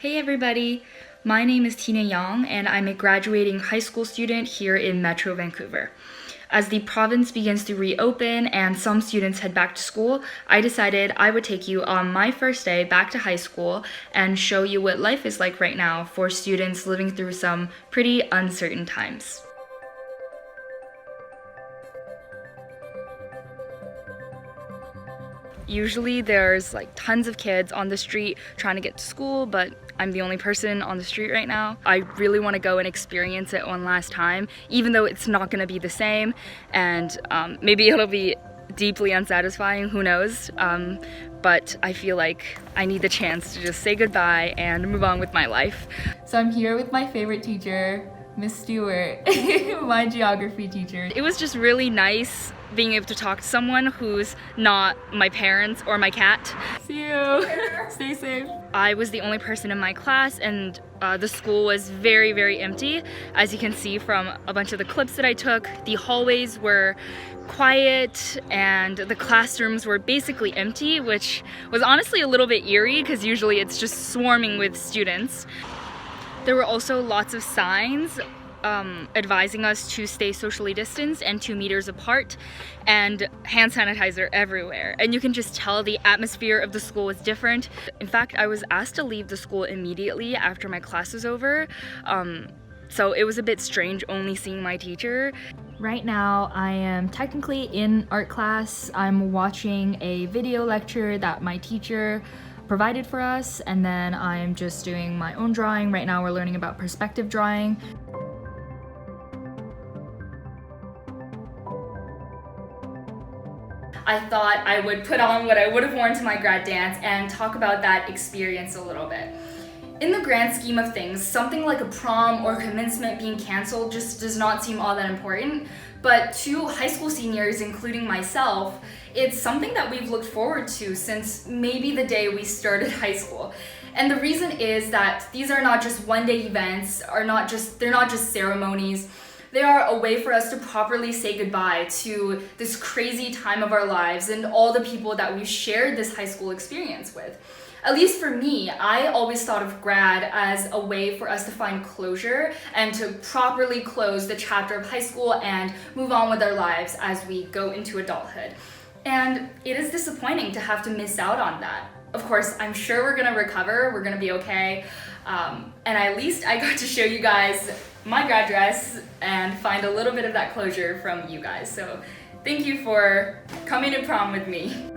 Hey everybody, my name is Tina Yong and I'm a graduating high school student here in Metro Vancouver. As the province begins to reopen and some students head back to school, I decided I would take you on my first day back to high school and show you what life is like right now for students living through some pretty uncertain times. Usually there's like tons of kids on the street trying to get to school, but I'm the only person on the street right now. I really want to go and experience it one last time, even though it's not going to be the same, and maybe it'll be deeply unsatisfying, who knows, but I feel like I need the chance to just say goodbye and move on with my life. So I'm here with my favorite teacher, Miss Stewart, my geography teacher. It was just really nice being able to talk to someone who's not my parents or my cat. See you. Stay safe. I was the only person in my class, and the school was very, very empty. As you can see from a bunch of the clips that I took, the hallways were quiet and the classrooms were basically empty, which was honestly a little bit eerie because usually it's just swarming with students. There were also lots of signs advising us to stay socially distanced and 2 meters apart, and hand sanitizer everywhere. And you can just tell the atmosphere of the school was different. In fact, I was asked to leave the school immediately after my class was over, so it was a bit strange only seeing my teacher. Right now, I am technically in art class. I'm watching a video lecture that my teacher provided for us, and then I'm just doing my own drawing. Right now we're learning about perspective drawing. I thought I would put on what I would have worn to my grad dance and talk about that experience a little bit. In the grand scheme of things, something like a prom or commencement being canceled just does not seem all that important, but to high school seniors, including myself, it's something that we've looked forward to since maybe the day we started high school. And the reason is that these are not just one-day events, they're not just ceremonies. They are a way for us to properly say goodbye to this crazy time of our lives and all the people that we've shared this high school experience with. At least for me, I always thought of grad as a way for us to find closure and to properly close the chapter of high school and move on with our lives as we go into adulthood. And it is disappointing to have to miss out on that. Of course, I'm sure we're gonna recover, we're gonna be okay. And at least I got to show you guys my grad dress and find a little bit of that closure from you guys. So thank you for coming to prom with me.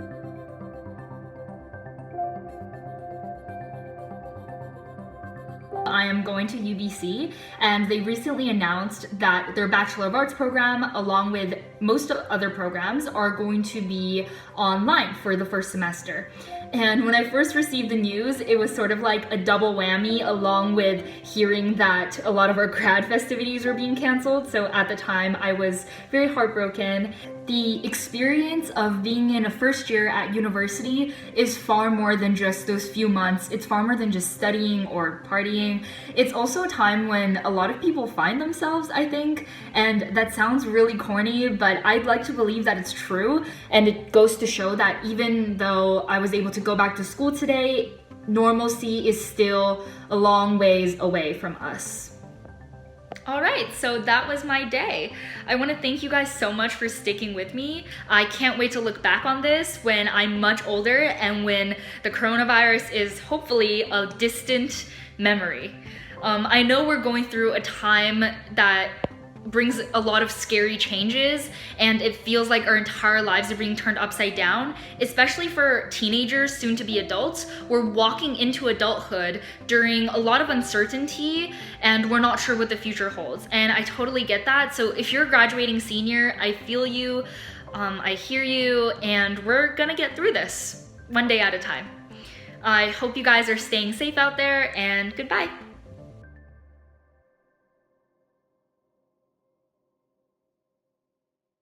I am going to UBC, and they recently announced that their Bachelor of Arts program, along with most other programs, are going to be online for the first semester. And when I first received the news, it was sort of like a double whammy, along with hearing that a lot of our grad festivities were being canceled. So at the time, I was very heartbroken. The experience of being in a first year at university is far more than just those few months. It's far more than just studying or partying. It's also a time when a lot of people find themselves, I think, and that sounds really corny, but I'd like to believe that it's true. And it goes to show that even though I was able to go back to school today, normalcy is still a long ways away from us. All right, so that was my day. I want to thank you guys so much for sticking with me. I can't wait to look back on this when I'm much older and when the coronavirus is hopefully a distant memory. I know we're going through a time that brings a lot of scary changes, and it feels like our entire lives are being turned upside down, especially for teenagers, soon to be adults. We're walking into adulthood during a lot of uncertainty, and we're not sure what the future holds. And I totally get that. So if you're a graduating senior, I feel you, I hear you, and we're gonna get through this one day at a time. I hope you guys are staying safe out there, and goodbye.